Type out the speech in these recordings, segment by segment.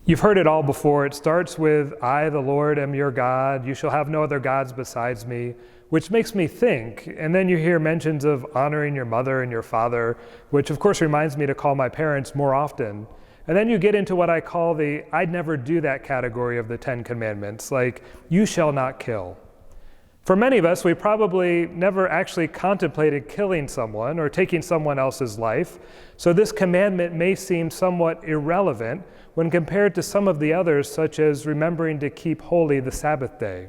You've heard it all before. It starts with, I, the Lord, am your God. You shall have no other gods besides me, which makes me think. And then you hear mentions of honoring your mother and your father, which of course reminds me to call my parents more often. And then you get into what I call the I'd never do that category of the 10 Commandments, like you shall not kill. For many of us, we probably never actually contemplated killing someone or taking someone else's life, so this commandment may seem somewhat irrelevant when compared to some of the others, such as remembering to keep holy the Sabbath day.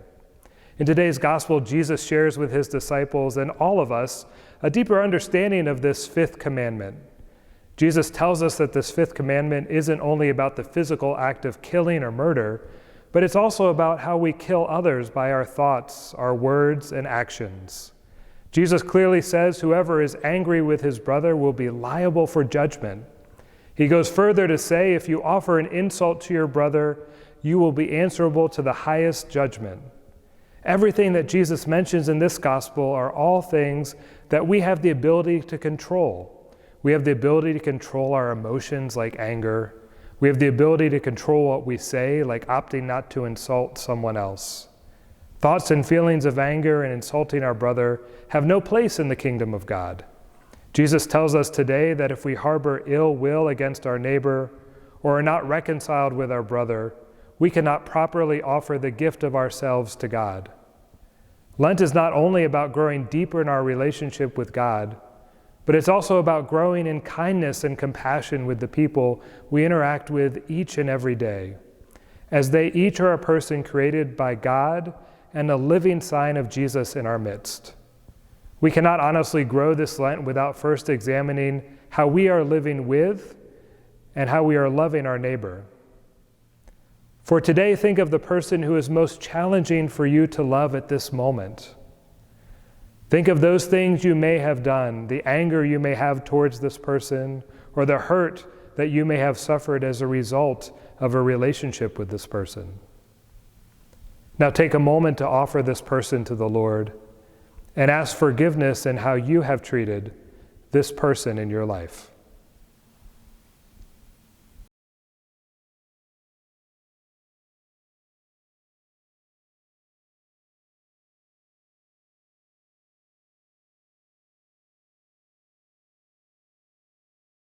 In today's gospel, Jesus shares with his disciples and all of us a deeper understanding of this fifth commandment. Jesus tells us that this fifth commandment isn't only about the physical act of killing or murder, but it's also about how we kill others by our thoughts, our words, and actions. Jesus clearly says whoever is angry with his brother will be liable for judgment. He goes further to say if you offer an insult to your brother, you will be answerable to the highest judgment. Everything that Jesus mentions in this gospel are all things that we have the ability to control. We have the ability to control our emotions like anger. We have the ability to control what we say, like opting not to insult someone else. Thoughts and feelings of anger and insulting our brother have no place in the kingdom of God. Jesus tells us today that if we harbor ill will against our neighbor or are not reconciled with our brother, we cannot properly offer the gift of ourselves to God. Lent is not only about growing deeper in our relationship with God, but it's also about growing in kindness and compassion with the people we interact with each and every day, as they each are a person created by God and a living sign of Jesus in our midst. We cannot honestly grow this Lent without first examining how we are living with and how we are loving our neighbor. For today, think of the person who is most challenging for you to love at this moment. Think of those things you may have done, the anger you may have towards this person, or the hurt that you may have suffered as a result of a relationship with this person. Now take a moment to offer this person to the Lord and ask forgiveness in how you have treated this person in your life.